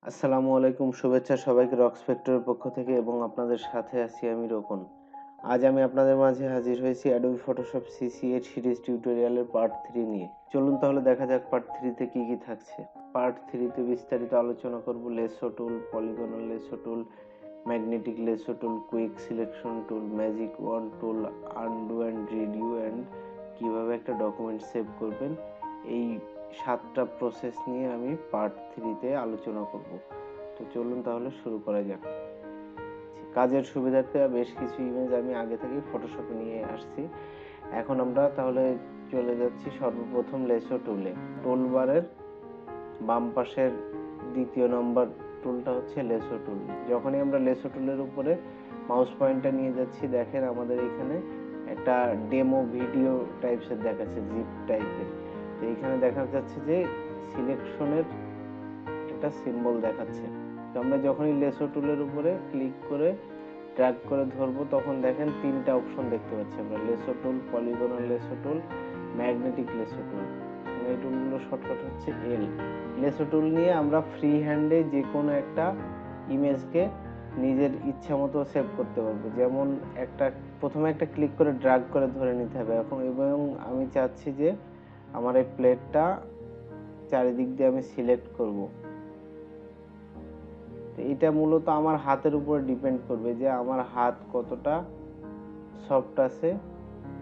আসসালামু আলাইকুম, শুভেচ্ছা সবাইকে রক্স ফ্যাক্টরের পক্ষ থেকে এবং আপনাদের সাথে আছি আমি রোকন। আজ আমি আপনাদের মাঝে হাজির হয়েছি অ্যাডোবি ফটোশপ CC8 সিরিজ টিউটোরিয়ালের পার্ট 3 নিয়ে। চলুন তাহলে দেখা যাক পার্ট 3 তে কি থাকছে। পার্ট 3 তে বিস্তারিত আলোচনা করব lasso tool, polygonal lasso tool, magnetic lasso tool, quick selection tool, magic wand tool, undo and redo and কিভাবে একটা ডকুমেন্ট সেভ করবেন। এই 7টা প্রসেস নিয়ে আমি পার্ট 3 তে আলোচনা করব। তো চলুন তাহলে শুরু করা যাক। কাজের সুবিধার্থে বেশ কিছু ইমেজ আমি আগে থেকেই ফটোশপে নিয়ে আসছি। এখন আমরা তাহলে চলে যাচ্ছি সর্বপ্রথম লেসো টুলে। টুলবারের বাম পাশের দ্বিতীয় নম্বর টুলটা হচ্ছে লেসো টুল। যখনই আমরা লেসো টুলের উপরে মাউস পয়েন্টটা নিয়ে যাচ্ছি, দেখেন আমাদের এখানে একটা ডেমো ভিডিও টাইপসের দেখাচ্ছে, জিপ টাইপের। তো এখানে দেখা যাচ্ছে যে সিলেকশনের একটা সিম্বল দেখাচ্ছে। তো আমরা যখনই লেসো টুলের উপরে ক্লিক করে ড্র্যাগ করে ধরবো, তখন দেখেন 3টা অপশন দেখতে পাচ্ছি আমরা, lasso tool, polygonal lasso tool, magnetic lasso টুল। এই টুলগুলো শর্টকাট হচ্ছে এল। লেসো টুল নিয়ে আমরা ফ্রি হ্যান্ডে যে কোনো একটা ইমেজকে নিজের ইচ্ছা মতো সেভ করতে পারবো। যেমন প্রথমে একটা ক্লিক করে ড্র্যাগ করে ধরে নিতে হবে এবং আমি চাচ্ছি যে আমার এই প্লেটটা চারিদিক দিয়ে আমি সিলেক্ট করব। এটা মূলত আমার হাতের উপর ডিপেন্ড করবে যে আমার হাত কতটা সফট আছে,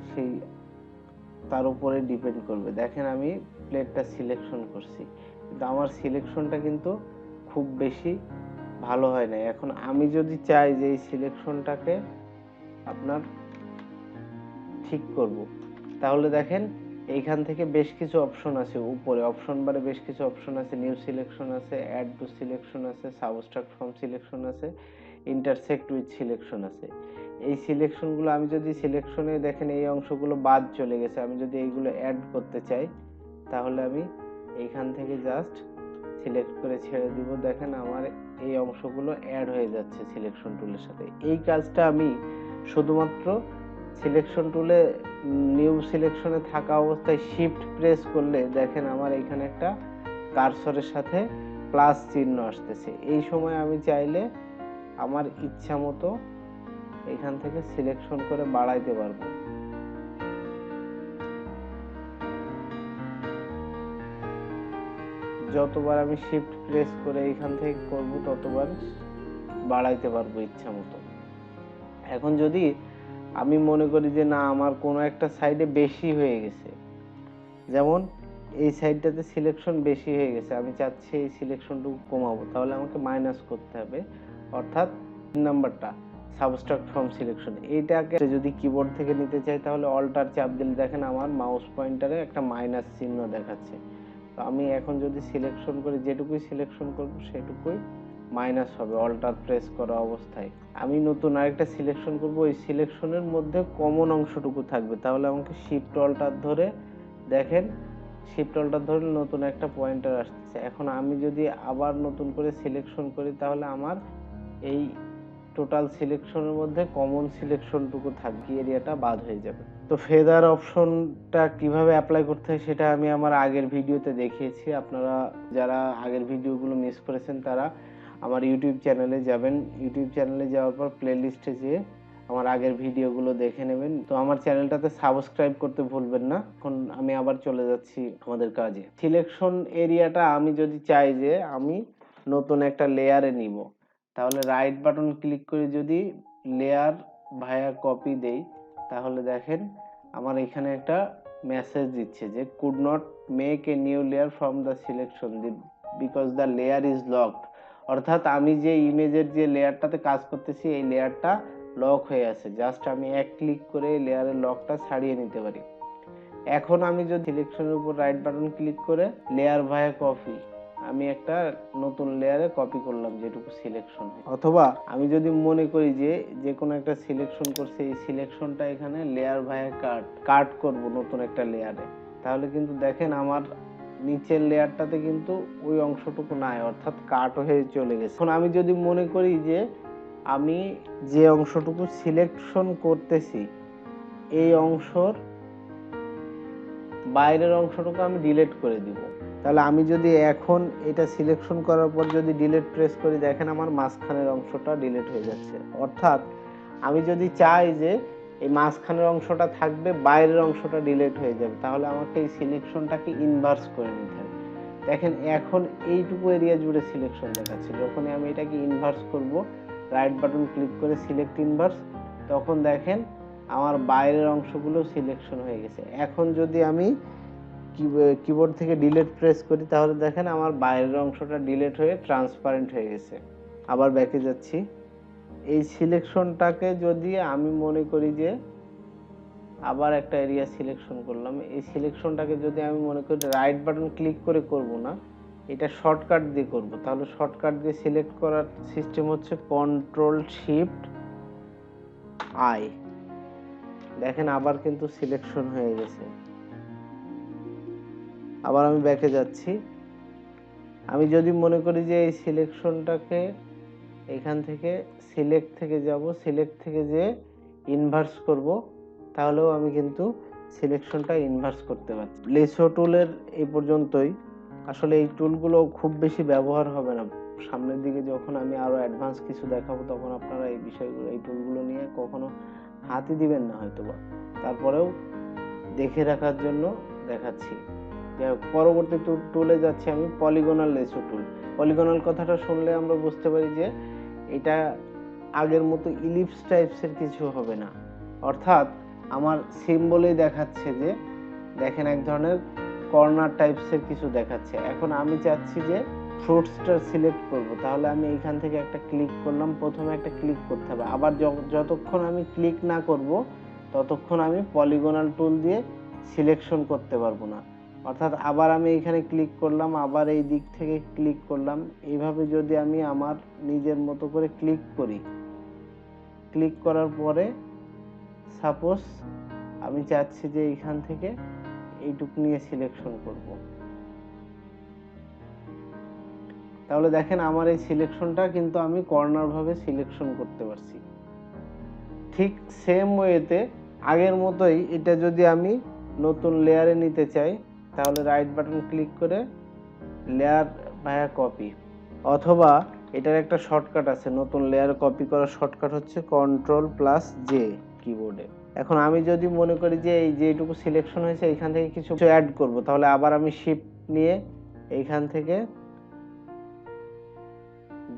সেই তার উপরে ডিপেন্ড করবে। দেখেন আমি প্লেটটা সিলেকশন করছি, কিন্তু আমার সিলেকশনটা কিন্তু খুব বেশি ভালো হয় না। এখন আমি যদি চাই যে এই সিলেকশনটাকে আপনার ঠিক করব, তাহলে দেখেন এইখান থেকে বেশ কিছু অপশন আছে, উপরে অপশন বারে বেশ কিছু অপশন আছে, নিউ সিলেকশন আছে, অ্যাড টু সিলেকশন আছে, সাবস্ট্রাক্ট ফ্রম সিলেকশন আছে, ইন্টারসেক্ট উইথ সিলেকশন আছে। এই সিলেকশনগুলো আমি যদি সিলেকশনে দেখেন এই অংশগুলো বাদ চলে গেছে, আমি যদি এইগুলো অ্যাড করতে চাই তাহলে আমি এইখান থেকে জাস্ট সিলেক্ট করে ছেড়ে দিব। দেখেন আমার এই অংশগুলো অ্যাড হয়ে যাচ্ছে সিলেকশন টুলের সাথে। এই কাজটা আমি শুধুমাত্র সিলেকশন টুলে নিউ সিলেকশনে থাকা অবস্থায় শিফট প্রেস করলে দেখেন আমার এখানে একটা কার্সরের সাথে প্লাস চিহ্ন আসতেছে। এই সময় আমি চাইলে আমার ইচ্ছা মতো এখান থেকে সিলেকশন করে বাড়াইতে পারবো। যতবার আমি শিফট প্রেস করে এখান থেকে করব ততবার বাড়াইতে পারবো ইচ্ছা মতো। এখন যদি আমি মনে করি যে না, আমার কোনো একটা সাইডে বেশি হয়ে গেছে, যেমন এই সাইডটাতে সিলেকশন বেশি হয়ে গেছে, আমি চাচ্ছি এই সিলেকশনটুকু কমাবো, তাহলে আমাকে মাইনাস করতে হবে। অর্থাৎ 3 নাম্বারটা সাবস্ট্রাক্ট ফ্রম সিলেকশন, এইটাকে যদি কিবোর্ড থেকে নিতে চাই তাহলে অল্টার চাপ দিলে দেখেন আমার মাউস পয়েন্টারে একটা মাইনাস চিহ্ন দেখাচ্ছে। তো আমি এখন যদি সিলেকশন করি, যেটুকুই সিলেকশন করব সেটুকুই মাইনাস হবে অল্টার প্রেস করা অবস্থায়। আমি নতুন আরেকটা সিলেকশন করব, ওই সিলেকশনের মধ্যে কমন অংশটুকু থাকবে, তাহলে আমাকে শিফট অল্টার ধরে দেখেন শিফট অল্টার ধরে নতুন একটা পয়েন্টার আসছে। এখন আমি যদি আবার নতুন করে সিলেকশন করি তাহলে আমার এই টোটাল সিলেকশনের মধ্যে কমন সিলেকশনটুকু থাকবে, এরিয়াটা বাদ হয়ে যাবে। তো ফেদার অপশনটা কিভাবে অ্যাপ্লাই করতে হয় সেটা আমি আমার আগের ভিডিওতে দেখিয়েছি। আপনারা যারা আগের ভিডিওগুলো মিস করেছেন তারা আমার ইউটিউব চ্যানেলে যাবেন, ইউটিউব চ্যানেলে যাওয়ার পর প্লে লিস্টে যেয়ে আমার আগের ভিডিওগুলো দেখে নেবেন। তো আমার চ্যানেলটাতে সাবস্ক্রাইব করতে ভুলবেন না। এখন আমি আবার চলে যাচ্ছি আমাদের কাজে। সিলেকশন এরিয়াটা আমি যদি চাই যে আমি নতুন একটা লেয়ারে নিব, তাহলে রাইট বাটন ক্লিক করে যদি লেয়ার ভায়া কপি দেই তাহলে দেখেন আমার এখানে একটা মেসেজ দিচ্ছে যে could not make a new layer from the selection because the layer is locked. অর্থাৎ আমি যে ইমেজের যে লেয়ারটাতে কাজ করতেছি এই লেয়ারটা লক হয়ে আছে, জাস্ট আমি এক ক্লিক করে এই লেয়ারের লকটা ছাড়িয়ে নিতে পারি। এখন আমি যদি সিলেকশনের উপর রাইট বাটন ক্লিক করে লেয়ার ভায়া কপি, আমি একটা নতুন লেয়ারে কপি করলাম যেটুকু সিলেকশন হয়। অথবা আমি যদি মনে করি যে যে কোনো একটা সিলেকশন করছে, এই সিলেকশনটা এখানে লেয়ার ভায়া কাট করব নতুন একটা লেয়ারে, তাহলে কিন্তু দেখেন আমার নিচের লেয়ারটাতে কিন্তু ওই অংশটুকু নাই, অর্থাৎ কাট হয়ে চলে গেছে। এখন আমি যদি মনে করি যে আমি যে অংশটুকু সিলেকশন করতেছি এই অংশর বাইরের অংশটুকু আমি ডিলিট করে দিব, তাহলে আমি যদি এখন এটা সিলেকশন করার পর যদি ডিলিট প্রেস করি, দেখেন আমার মাঝখানের অংশটা ডিলিট হয়ে যাচ্ছে। অর্থাৎ আমি যদি চাই যে এই মাঝখানের অংশটা থাকবে, বাইরের অংশটা ডিলিট হয়ে যাবে, তাহলে আমাকে এই সিলেকশনটাকে ইনভার্স করে নিতে হবে। দেখেন এখন এইটুকু এরিয়া জুড়ে সিলেকশন দেখাচ্ছে। যখনই আমি এটাকে ইনভার্স করব, রাইট বাটন ক্লিক করে সিলেক্ট ইনভার্স, তখন দেখেন আমার বাইরের অংশগুলো সিলেকশন হয়ে গেছে। এখন যদি আমি কিবোর্ড থেকে ডিলিট প্রেস করি, তাহলে দেখেন আমার বাইরের অংশটা ডিলিট হয়ে ট্রান্সপারেন্ট হয়ে গেছে। আবার ব্যাকে যাচ্ছি। এই সিলেকশনটাকে যদি আমি মনে করি যে আবার একটা এরিয়া সিলেকশন করলাম, এই সিলেকশনটাকে যদি আমি মনে করি রাইট বাটন ক্লিক করে করব না, এটা শর্টকাট দিয়ে করব, তাহলে শর্টকাট দিয়ে সিলেক্ট করার সিস্টেম হচ্ছে কন্ট্রোল শিফট আই। দেখেন আবার কিন্তু সিলেকশন হয়ে গেছে। আবার আমি ব্যাকে যাচ্ছি। আমি যদি মনে করি যে এই সিলেকশনটাকে এখান থেকে সিলেক্ট থেকে যাব, সিলেক্ট থেকে যে ইনভার্স করব, তাহলেও আমি কিন্তু সিলেকশনটা ইনভার্স করতে পারছি। লেসো টুলের এই পর্যন্তই। আসলে এই টুলগুলো খুব বেশি ব্যবহার হবে না। সামনের দিকে যখন আমি আরো অ্যাডভান্স কিছু দেখাবো, তখন আপনারা এই বিষয়গুলো, এই টুলগুলো নিয়ে কখনো হাতই দিবেন না হয়তোবা। তারপরেও দেখে রাখার জন্য দেখাচ্ছি। পরবর্তী টুলে যাচ্ছি আমি, পলিগনাল লেসো টুল। পলিগনাল কথাটা শুনলে আমরা বুঝতে পারি যে এটা আগের মতো ইলিপস টাইপসের কিছু হবে না। অর্থাৎ আমার সিম্বলেই দেখাচ্ছে যে দেখেন এক ধরনের কর্নার টাইপসের কিছু দেখাচ্ছে। এখন আমি চাচ্ছি যে ফ্রুটসটা সিলেক্ট করব, তাহলে আমি এইখান থেকে একটা ক্লিক করলাম। প্রথমে একটা ক্লিক করতে হবে, আবার যতক্ষণ আমি ক্লিক না করব ততক্ষণ আমি পলিগনাল টুল দিয়ে সিলেকশন করতে পারবো না। অর্থাৎ আবার আমি এখানে ক্লিক করলাম, আবার এই দিক থেকে ক্লিক করলাম। এইভাবে যদি আমি আমার নিজের মতো করে ক্লিক করি, ক্লিক করার পরে সাপোজ আমি চাচ্ছি যে এইখান থেকে এইটুক নিয়ে সিলেকশন করব, তাহলে দেখেন আমার এই সিলেকশনটা কিন্তু আমি কর্নার ভাবে সিলেকশন করতে পারছি। ঠিক সেম ওয়েতে আগের মতোই এটা যদি আমি নতুন লেয়ারে নিতে চাই, তাহলে রাইট বাটন ক্লিক করে লেয়ার ভায়া কপি, অথবা এটার একটা শর্টকাট আছে, নতুন লেয়ার কপি করার শর্টকাট হচ্ছে কন্ট্রোল প্লাস জে কিবোর্ডে। এখন আমি যদি মনে করি যে এই যেটুকু সিলেকশন হয়েছে এইখান থেকে কিছু অ্যাড করব, তাহলে আবার আমি শিফট নিয়ে এইখান থেকে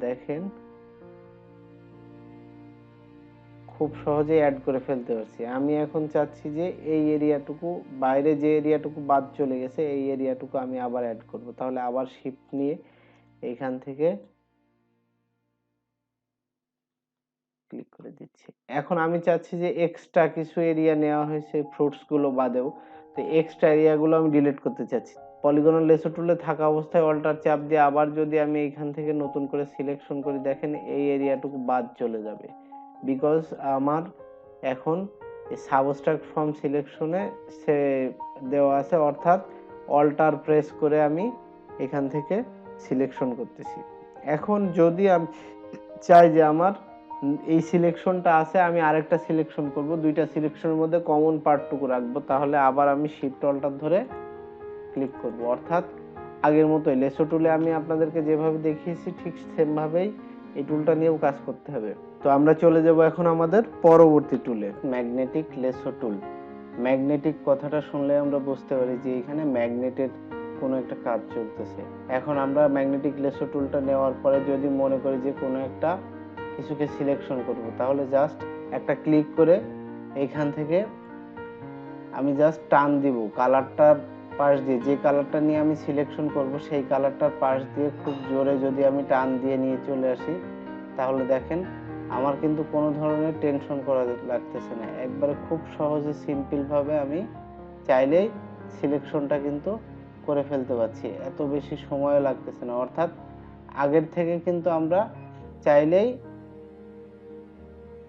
দেখেন খুব সহজেই অ্যাড করে ফেলতে পারছি। আমি এখন চাচ্ছি যে এই এরিয়াটুকু, বাইরে যে এরিয়াটুকু বাদ চলে গেছে, এই এরিয়াটুকু আমি আবার অ্যাড করব, তাহলে আবার শিফট নিয়ে এইখান থেকে ক্লিক করে দিচ্ছি। এখন আমি চাচ্ছি যে এক্সট্রা কিছু এরিয়া নেওয়া হয়েছে ফ্রুটস গুলো বাদেও, তো এক্সট্রা এরিয়াগুলো আমি ডিলিট করতে চাচ্ছি। পলিগনাল লেসো টুলে থাকা অবস্থায় অল্টার চাপ দিয়ে আবার যদি আমি এইখান থেকে নতুন করে সিলেকশন করি, দেখেন এই এরিয়াটুকু বাদ চলে যাবে, বিকজ আমার এখন সাবস্ট্রাক্ট ফ্রম সিলেকশনে সে দেওয়া আছে। অর্থাৎ অল্টার প্রেস করে আমি এখান থেকে সিলেকশন করতেছি। এখন যদি আমি চাই যে আমার এই সিলেকশনটা আছে, আমি আরেকটা সিলেকশন করব, দুইটা সিলেকশনের মধ্যে কমন পার্টটুকু রাখবো, তাহলে আবার আমি শিফট অল্টার ধরে ক্লিক করব। অর্থাৎ আগের মতোই লেসো টুলে আমি আপনাদেরকে যেভাবে দেখিয়েছি ঠিক সেম ভাবেই এই টুলটা নিয়েও কাজ করতে হবে। তো আমরা চলে যাব এখন আমাদের পরবর্তী টুলে, ম্যাগনেটিক লেসো টুল। ম্যাগনেটিক কথাটা শুনলে আমরা বুঝতে পারি যে এখানে ম্যাগনেটের কোনো একটা কাজ চলতেছে। এখন আমরা ম্যাগনেটিক লেসো টুলটা নেওয়ার পরে যদি মনে করি যে কোনো একটা কিছুকে সিলেকশন করব, তাহলে জাস্ট একটা ক্লিক করে এইখান থেকে আমি জাস্ট টান দিব কালারটার পাশ দিয়ে, যে কালারটা নিয়ে আমি সিলেকশন করব সেই কালারটার পাশ দিয়ে খুব জোরে যদি আমি টান দিয়ে নিয়ে চলে আসি, তাহলে দেখেন আমার কিন্তু কোনো ধরনের টেনশন করা লাগতেছে না। একবারে খুব সহজে সিম্পল ভাবে আমি চাইলেই সিলেকশনটা কিন্তু করে ফেলতে পারছি, এত বেশি সময় লাগতেছে না। অর্থাৎ আগের থেকে কিন্তু আমরা চাইলেই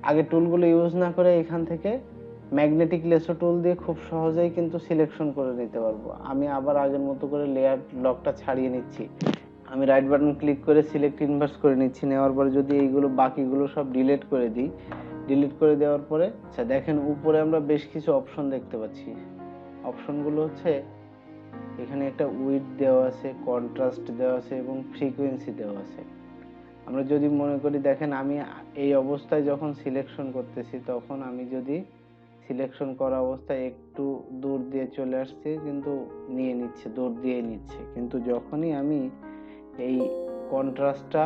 আগে টুলগুলো ইউজ না করে এখান থেকে ম্যাগনেটিক লেসো টুল দিয়ে খুব সহজেই কিন্তু সিলেকশন করে নিতে পারবো। আমি আবার আগের মতো করে লেয়ার লকটা ছাড়িয়ে নিচ্ছি, আমি রাইট বাটন ক্লিক করে সিলেক্ট ইনভার্স করে নিচ্ছি। নেওয়ার পরে যদি এইগুলো বাকিগুলো সব ডিলিট করে দিই, ডিলিট করে দেওয়ার পরে আচ্ছা দেখেন উপরে আমরা বেশ কিছু অপশন দেখতে পাচ্ছি। অপশনগুলো হচ্ছে এখানে একটা উইডথ দেওয়া আছে, কন্ট্রাস্ট দেওয়া আছে এবং ফ্রিকোয়েন্সি দেওয়া আছে। আমরা যদি মনে করি, দেখেন আমি এই অবস্থায় যখন সিলেকশন করতেছি, তখন আমি যদি সিলেকশন করা অবস্থায় একটু দূর দিয়ে চলে আসছে, কিন্তু নিয়ে নিচ্ছে, দূর দিয়ে নিচ্ছে। কিন্তু যখনই আমি এই কন্ট্রাস্টটা,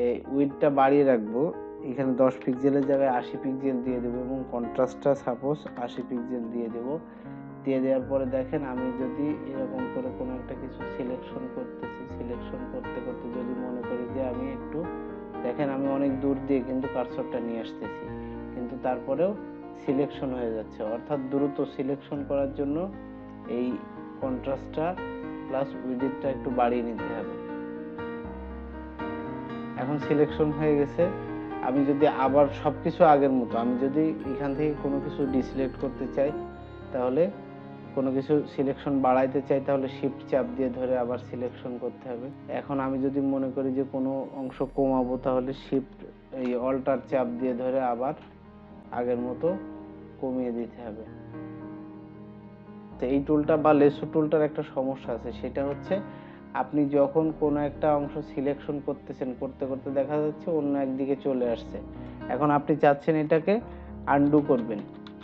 এই উইডথটা বাড়িয়ে রাখবো, এখানে 10 পিক্সেলের জায়গায় 80 পিক্সেল দিয়ে দেবো এবং কন্ট্রাস্টটা সাপোজ 80 পিক্সেল দিয়ে দেবো। দিয়ে দেওয়ার পরে দেখেন আমি যদি এরকম করে কোনো একটা কিছু সিলেকশন করতেছি, সিলেকশন করতে করতে যদি মনে করি যে আমি একটু, দেখেন আমি অনেক দূর দিয়ে কিন্তু কার্সরটা নিয়ে আসতেছি, কিন্তু তারপরেও সিলেকশন হয়ে যাচ্ছে। অর্থাৎ দ্রুত সিলেকশন করার জন্য এই কন্ট্রাস্টটা প্লাস উইডথটা একটু বাড়িয়ে নিতে হবে। এখন সিলেকশন হয়ে গেছে। আমি যদি আবার সবকিছু আগের মতো, আমি যদি এখান থেকে কোনো কিছু ডিসিলেক্ট করতে চাই, তাহলে কোনো কিছু সিলেকশন বাড়াইতে চাই, তাহলে শিফট চাপ দিয়ে ধরে আবার সিলেকশন করতে হবে। এখন আমি যদি মনে করি যে কোনো অংশ কমাবো, তাহলে শিফট এই অল্টার চাপ দিয়ে ধরে আবার আগের মতো কমিয়ে দিতে হবে। তো এই টুলটা বা লেসো টুলটার একটা সমস্যা আছে, সেটা হচ্ছে আপনি যখন কোনো একটা অংশ সিলেকশন করতেছেন, করতে করতে দেখা যাচ্ছে অন্য একদিকে চলে আসছে। এখন আপনি চাচ্ছেন এটাকে আনডু করবেন,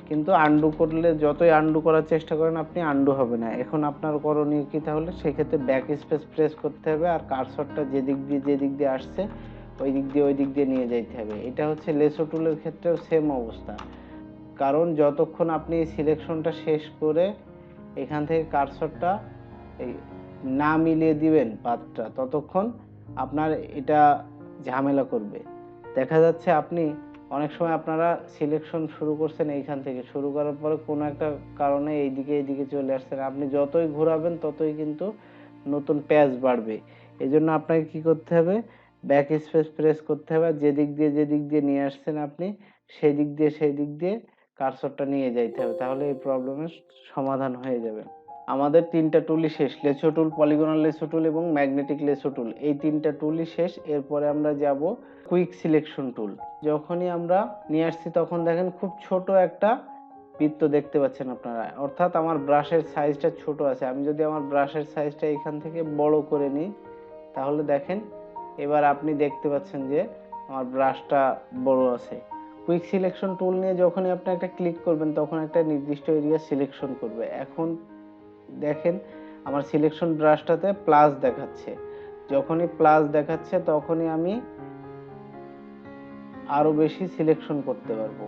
কিন্তু আনডু করলে যতই আনডু করার চেষ্টা করেন আপনি আনডু হবে না। এখন আপনার করণীয় কি, তাহলে সেক্ষেত্রে ব্যাক স্পেস প্রেস করতে হবে আর কার্সরটা যে দিক দিয়ে আসছে ওই দিক দিয়ে নিয়ে যাইতে হবে। এটা হচ্ছে লেসো টুলের ক্ষেত্রেও সেম অবস্থা। কারণ যতক্ষণ আপনি সিলেকশনটা শেষ করে এখান থেকে কার্সরটা এই না মিলিয়ে দিবেন পাতটা, ততক্ষণ আপনার এটা ঝামেলা করবে। দেখা যাচ্ছে আপনি অনেক সময় আপনারা সিলেকশন শুরু করছেন, এইখান থেকে শুরু করার পরে কোনো একটা কারণে এইদিকে চলে আসছেন, আপনি যতই ঘোরাবেন ততই কিন্তু নতুন প্যাচ বাড়বে। এই জন্য আপনাকে কি করতে হবে, ব্যাক স্পেস প্রেস করতে হবে, যে দিক দিয়ে নিয়ে আসছেন আপনি সেই দিক দিয়ে কার্সরটা নিয়ে যাইতে হবে, তাহলে এই প্রবলেমের সমাধান হয়ে যাবে। আমাদের 3টা টুলই শেষ, লেসো টুল, পলিগনাল লেসো টুল এবং ম্যাগনেটিক লেসো টুল, এই 3টা টুলই শেষ। এরপরে আমরা যাব কুইক সিলেকশন টুল। যখনই আমরা নিয়ে আসছি তখন দেখেন খুব ছোট একটা বৃত্ত দেখতে পাচ্ছেন আপনারা, অর্থাৎ আমার ব্রাশের সাইজটা ছোট আছে। আমি যদি আমার ব্রাশের সাইজটা এখান থেকে বড় করে নিই, তাহলে দেখেন এবার আপনি দেখতে পাচ্ছেন যে আমার ব্রাশটা বড় আছে। কুইক সিলেকশন টুল নিয়ে যখনই আপনি একটা ক্লিক করবেন, তখন একটা নির্দিষ্ট এরিয়া সিলেকশন করবে। এখন দেখেন আমার সিলেকশন ব্রাশটাতে প্লাস দেখাচ্ছে, যখনই প্লাস দেখাচ্ছে তখনই আমি আরো বেশি সিলেকশন করতে পারবো।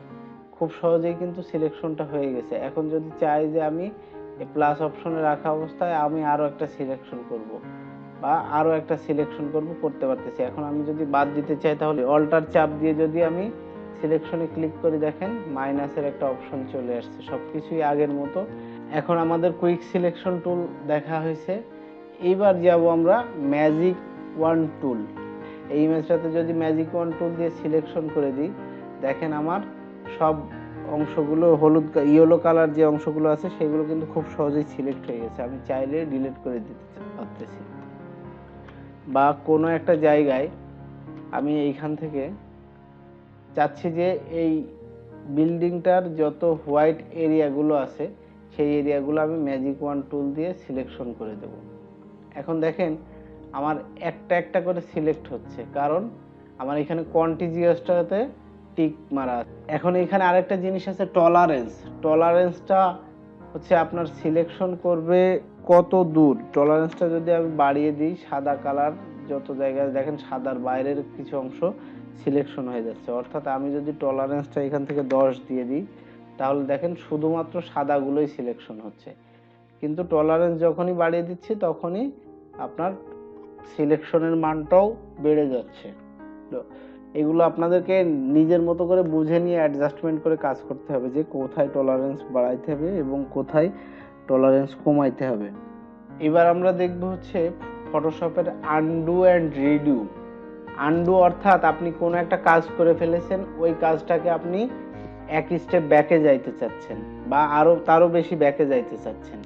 খুব সহজেই কিন্তু সিলেকশনটা হয়ে গেছে। এখন যদি চাই যে আমি এই প্লাস অপশনে রাখা অবস্থায় আমি আরো একটা সিলেকশন করব বা আরো একটা সিলেকশন করতে পারতেছি। এখন আমি যদি বাদ দিতে চাই, তাহলে অল্টার চাপ দিয়ে যদি আমি সিলেকশনে ক্লিক করি, দেখেন মাইনাসের একটা অপশন চলে আসছে, সবকিছুই আগের মতো। এখন আমাদের কুইক সিলেকশন টুল দেখা হয়েছে। এইবার যাব আমরা ম্যাজিক ওয়ান টুল। এই ইমেজটাতে যদি ম্যাজিক ওয়ান টুল দিয়ে সিলেকশন করে দিই, দেখেন আমার সব অংশগুলো হলুদ ইয়েলো কালার যে অংশগুলো আছে সেগুলো কিন্তু খুব সহজেই সিলেক্ট হয়ে গেছে। আমি চাইলে ডিলিট করে দিতে পারতেছি, বা কোনো একটা জায়গায় আমি এইখান থেকে চাচ্ছি যে এই বিল্ডিংটার যত হোয়াইট এরিয়াগুলো আছে সেই এরিয়াগুলো আমি ম্যাজিক ওয়ান টুল দিয়ে সিলেকশন করে দেব। এখন দেখেন আমার একটা একটা করে সিলেক্ট হচ্ছে, কারণ আমার এখানে কন্টিজিয়াসটাতে টিক মারা আছে। এখন এখানে আরেকটা জিনিস আছে, টলারেন্স। টলারেন্সটা হচ্ছে আপনার সিলেকশন করবে কত দূর। টলারেন্সটা যদি আমি বাড়িয়ে দিই, সাদা কালার যত জায়গায় দেখেন সাদার বাইরের কিছু অংশ সিলেকশন হয়ে যাচ্ছে, অর্থাৎ আমি যদি টলারেন্সটা এখান থেকে 10 দিয়ে দিই, তাহলে দেখেন শুধুমাত্র সাদাগুলোই সিলেকশন হচ্ছে। কিন্তু টলারেন্স যখনই বাড়িয়ে দিচ্ছি তখনই আপনার সিলেকশনের মানটাও বেড়ে যাচ্ছে। তো এগুলো আপনাদেরকে নিজের মতো করে বুঝে নিয়ে অ্যাডজাস্টমেন্ট করে কাজ করতে হবে, যে কোথায় টলারেন্স বাড়াইতে হবে এবং কোথায় টলারেন্স কমাইতে হবে। এবার আমরা দেখব হচ্ছে ফটোশপের আনডু অ্যান্ড রিডু। আনডু অর্থাৎ আপনি কোনো একটা কাজ করে ফেলেছেন, ওই কাজটাকে আপনি এক স্টেপ ব্যাকে যাইতে চাচ্ছেন বা তারও বেশি ব্যাকে যাইতে চাচ্ছেন।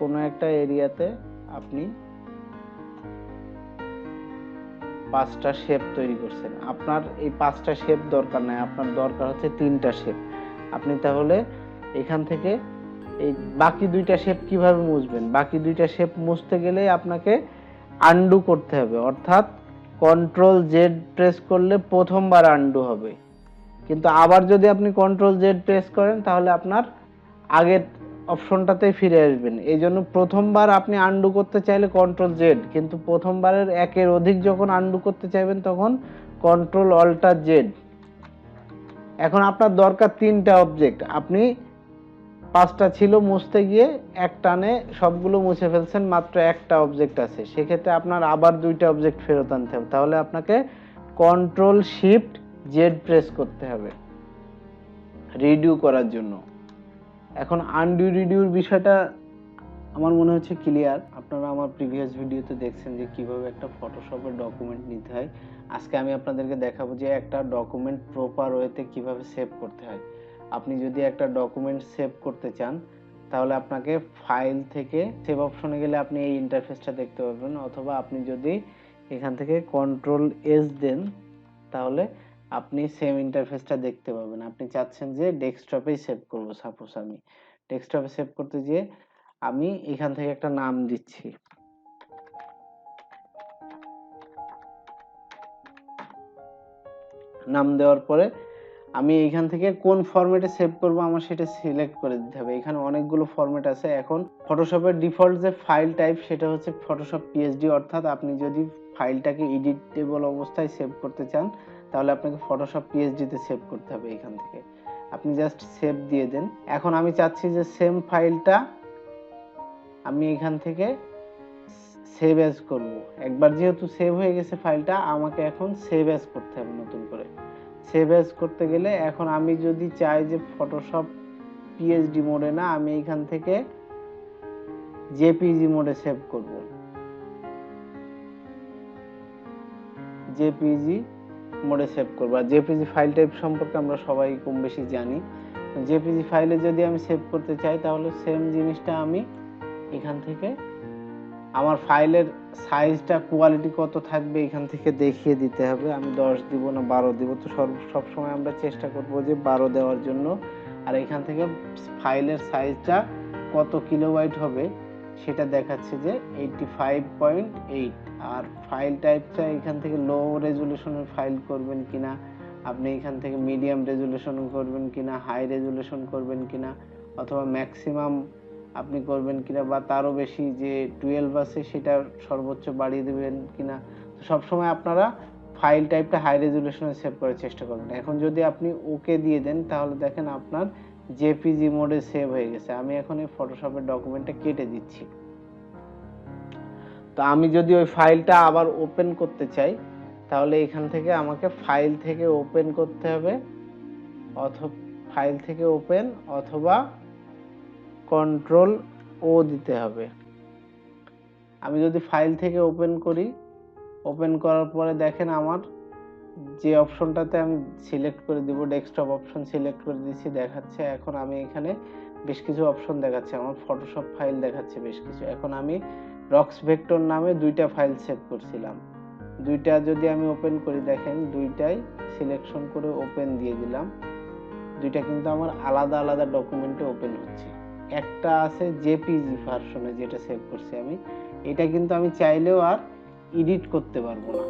কোনো একটা এরিয়াতে আপনি 5টা শেপ তৈরি করছেন, আপনার এই 5টা শেপ দরকার নাই, আপনার দরকার হচ্ছে 3টা শেপ। আপনি তাহলে এখান থেকে এই বাকি দুইটা শেপ কিভাবে মুছবেন? বাকি দুইটা শেপ মুছতে গেলে আপনাকে আনডু করতে হবে, অর্থাৎ কন্ট্রোল জেড প্রেস করলে প্রথমবার আনডু হবে, কিন্তু আবার যদি আপনি কন্ট্রোল জেড প্রেস করেন তাহলে আপনার আগের অপশনটাতেই ফিরে আসবেন। এই জন্য প্রথমবার আপনি আনডু করতে চাইলে কন্ট্রোল জেড, কিন্তু প্রথমবারের একের অধিক যখন আনডু করতে চাইবেন তখন কন্ট্রোল অল্টার জেড। এখন আপনার দরকার 3টা অবজেক্ট, আপনি 5টা ছিল মুছতে গিয়ে এক টানে সবগুলো মুছে ফেলছেন, মাত্র একটা অবজেক্ট আছে, সেক্ষেত্রে আপনার আবার 2টা অবজেক্ট ফেরত আনতে হবে, তাহলে আপনাকে কন্ট্রোল শিফট জেড প্রেস করতে হবে রিডিউ করার জন্য। এখন আনডু রিডিউর বিষয়টা আমার মনে হচ্ছে ক্লিয়ার। আপনারা আমার প্রিভিয়াস ভিডিওতে দেখছেন যে কিভাবে একটা ফটোশপের ডকুমেন্ট নিতে হয়। আজকে আমি আপনাদেরকে দেখাবো যে একটা ডকুমেন্ট প্রপার ওয়েতে কিভাবে সেভ করতে হয়। আপনি যদি একটা ডকুমেন্ট সেভ করতে চান তাহলে আপনাকে ফাইল থেকে সেভ অপশনে গেলে আপনি এই ইন্টারফেসটা দেখতে পাবেন, অথবা আপনি যদি এখান থেকে কন্ট্রোল এস দেন তাহলে আপনি সেম ইন্টারফেসটা দেখতে পাবেন। আপনি চাচ্ছেন যে ডেস্কটপেই সেভ করব, সাপোজ আমি ডেস্কটপে সেভ করতে গিয়ে আমি এখান থেকে একটা নাম দিচ্ছি, নাম দেওয়ার পরে আমি এখান থেকে কোন ফরম্যাটে সেভ করব আমার সেটা সিলেক্ট করে দিতে হবে। এখানে অনেকগুলো ফরম্যাট আছে। এখন ফটোশপের ডিফল্ট যে ফাইল টাইপ সেটা হচ্ছে ফটোশপ পিএসডি, অর্থাৎ আপনি যদি ফাইলটাকে এডিটেবল অবস্থায় সেভ করতে চান তাহলে আপনাকে ফটোশপ পিএসডি তে সেভ করতে হবে। এখান থেকে আপনি জাস্ট সেভ দিয়ে দেন। এখন আমি চাচ্ছি যে সেম ফাইলটা আমি এখান থেকে সেভ অ্যাজ করব। একবার যেহেতু সেভ হয়ে গেছে ফাইলটা, আমাকে এখন সেভ অ্যাজ করতে হবে নতুন করে। সেভ অ্যাজ করতে গেলে এখন আমি যদি চাই যে ফটোশপ পিএসডি মোডে না, আমি এখান থেকে জেপিজি মোডে সেভ করব। জেপিজি মোডে সেভ করব। আর জেপিজি ফাইল টাইপ সম্পর্কে আমরা সবাই কম বেশি জানি। জেপিজি ফাইলে যদি আমি সেভ করতে চাই তাহলে সেম জিনিসটা আমি এখান থেকে আমার ফাইলের সাইজটা কোয়ালিটি কত থাকবে এখান থেকে দেখিয়ে দিতে হবে। আমি 10 দিব না 12 দিব, তো সব সময় আমরা চেষ্টা করব যে 12 দেওয়ার জন্য। আর এখান থেকে ফাইলের সাইজটা কত কিলোবাইট হবে সেটা দেখাচ্ছে যে 85.8। আর ফাইল টাইপটা এখান থেকে লো রেজুলেশনের ফাইল করবেন কিনা, আপনি এখান থেকে মিডিয়াম রেজুলেশন করবেন কিনা, হাই রেজুলেশন করবেন কিনা, অথবা ম্যাক্সিমাম আপনি করবেন কিনা, বা তারও বেশি যে 12 আছে সেটা সর্বোচ্চ বাড়িয়ে দেবেন কিনা। সব সময় আপনারা ফাইল টাইপটা হাই রেজুলেশনে সেভ করার চেষ্টা করবেন। এখন যদি আপনি ওকে দিয়ে দেন তাহলে দেখেন আপনার জেপিজি মোডে সেভ হয়ে গেছে। আমি এখন এই ফটোশপের ডকুমেন্টটা কেটে দিচ্ছি। তো আমি যদি ওই ফাইলটা আবার ওপেন করতে চাই তাহলে এখান থেকে আমাকে ফাইল থেকে ওপেন করতে হবে, অথবা ফাইল থেকে ওপেন অথবা কন্ট্রোল ও দিতে হবে। আমি যদি ফাইল থেকে ওপেন করি, ওপেন করার পরে দেখেন আমার যে অপশনটাতে আমি সিলেক্ট করে দিব, ডেস্কটপ অপশন সিলেক্ট করে দিয়েছি, দেখাচ্ছে। এখন আমি এখানে বেশ কিছু অপশন দেখাচ্ছে, আমার ফটোশপ ফাইল দেখাচ্ছে বেশ কিছু। এখন আমি রক্স ভেক্টর নামে 2টা ফাইল সেভ করছিলাম, 2টা যদি আমি ওপেন করি দেখেন 2টাই সিলেকশন করে ওপেন দিয়ে দিলাম। 2টা কিন্তু আমার আলাদা আলাদা ডকুমেন্টে ওপেন হচ্ছে। একটা আছে জেপিজি ভার্সনে যেটা সেভ করছি আমি, এটা কিন্তু আমি চাইলেও আর এডিট করতে পারবো না।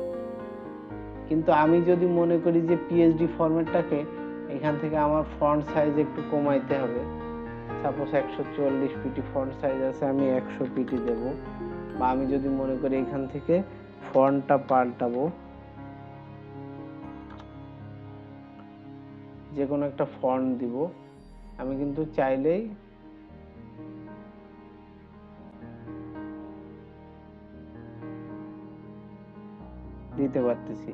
কিন্তু আমি যদি মনে করি যে পিএসডি ফরম্যাটটাকে এখান থেকে আমার ফন্ট সাইজ একটু কমাইতে হবে, সাপোজ 144 পিটি ফন্ট সাইজ আছে, আমি 100 পিটি দেব। বা আমি যদি মনে করি এখান থেকে ফন্টটা পাল্টাবো, যে কোনো একটা ফন্ট দিব, আমি কিন্তু চাইলেই দিতে পারতেছি।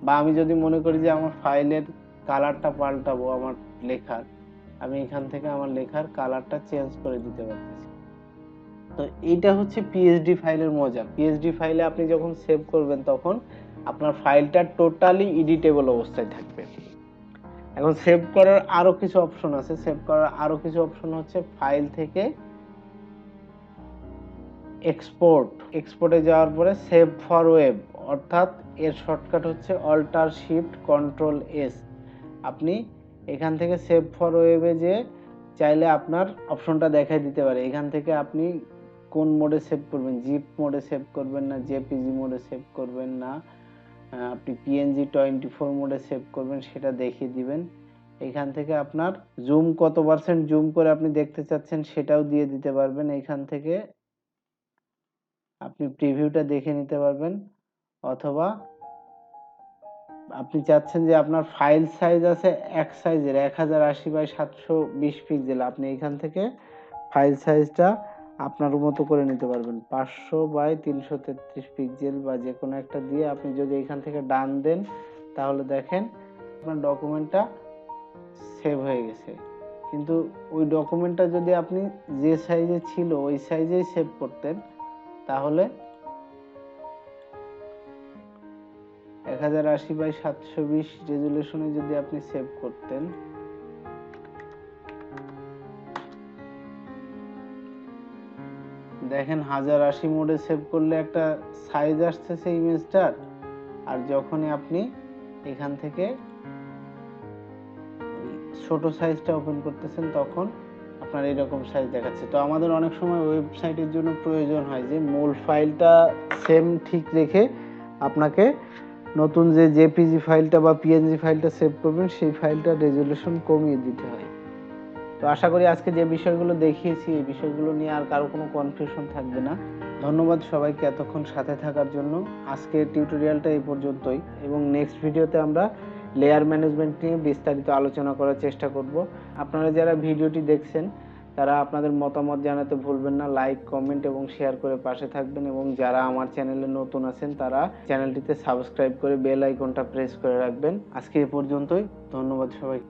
বা আমি যদি মনে করি যে আমার ফাইলের কালারটা পাল্টাবো আমার লেখার, আমি এখান থেকে আমার লেখার কালারটা চেঞ্জ করে দিতে পারতেছি। তো এইটা হচ্ছে পিএসডি ফাইলের মজা। পিএসডি ফাইলে আপনি যখন সেভ করবেন তখন আপনার ফাইলটা টোটালি এডিটেবল অবস্থায় থাকবে। এখন সেভ করার আরো কিছু অপশন আছে। সেভ করার আরো কিছু অপশন হচ্ছে ফাইল থেকে এক্সপোর্টে যাওয়ার পরে সেভ ফর ওয়েব, অর্থাৎ এর শর্টকাট হচ্ছে অল্টার শিফট কন্ট্রোল এস। আপনি এখান থেকে সেভ ফর ওয়েবে যে চাইলে আপনার অপশনটা দেখাই দিতে পারে। এখান থেকে আপনি কোন মোডে সেভ করবেন, জিপ মোডে সেভ করবেন না জেপিজি মোডে সেভ করবেন না আপনি পিএনজি 24 মোডে সেভ করবেন, সেটা দেখিয়ে দিবেন। এখান থেকে আপনার জুম কত পার্সেন্ট জুম করে আপনি দেখতে চাচ্ছেন সেটাও দিয়ে দিতে পারবেন। এখান থেকে আপনি প্রিভিউটা দেখে নিতে পারবেন, অথবা আপনি চাচ্ছেন যে আপনার ফাইল সাইজ আছে এক সাইজের 1080x720 পিক্সেল, আপনি এখান থেকে ফাইল সাইজটা আপনার মতো করে নিতে পারবেন, 500x333 পিক্সেল বা যে কোনো একটা দিয়ে আপনি যদি এখান থেকে ডান দেন তাহলে দেখেন আপনার ডকুমেন্টটা সেভ হয়ে গেছে। কিন্তু ওই ডকুমেন্টটা যদি আপনি যে সাইজে ছিল ওই সাইজেই সেভ করতেন, তাহলে 1080x720 রেজুলেশনে যদি আপনি সেভ করতেন, দেখেন 1080 মোডে সেভ করলে একটা সাইজ আসতেছে ইমেজটার, আর যখনই আপনি এখান থেকে ছোট সাইজটা ওপেন করতেছেন তখন আপনার এরকম সাইজ দেখাচ্ছে। তো আমাদের অনেক সময় ওয়েবসাইটের জন্য প্রয়োজন হয় যে মূল ফাইলটা সেম ঠিক রেখে আপনাকে নতুন যে জেপিজি ফাইলটা বা পিএনজি ফাইলটা সেভ করবেন সেই ফাইলটা রেজুলেশন কমিয়ে দিতে হয়। তো আশা করি আজকে যে বিষয়গুলো দেখিয়েছি এই বিষয়গুলো নিয়ে আর কারো কোনো কনফিউশন থাকবে না। ধন্যবাদ সবাইকে এতক্ষণ সাথে থাকার জন্য। আজকের টিউটোরিয়ালটা এই পর্যন্তই, এবং নেক্সট ভিডিওতে আমরা লেয়ার ম্যানেজমেন্ট নিয়ে বিস্তারিত আলোচনা করার চেষ্টা করব। আপনারা যারা ভিডিওটি দেখছেন তারা আপনাদের মতামত জানাতে ভুলবেন না, লাইক কমেন্ট এবং শেয়ার করে পাশে থাকবেন, এবং যারা আমার চ্যানেলে নতুন আছেন তারা চ্যানেলটিতে সাবস্ক্রাইব করে বেল আইকনটা প্রেস করে রাখবেন। আজকে এ পর্যন্তই, ধন্যবাদ সবাইকে।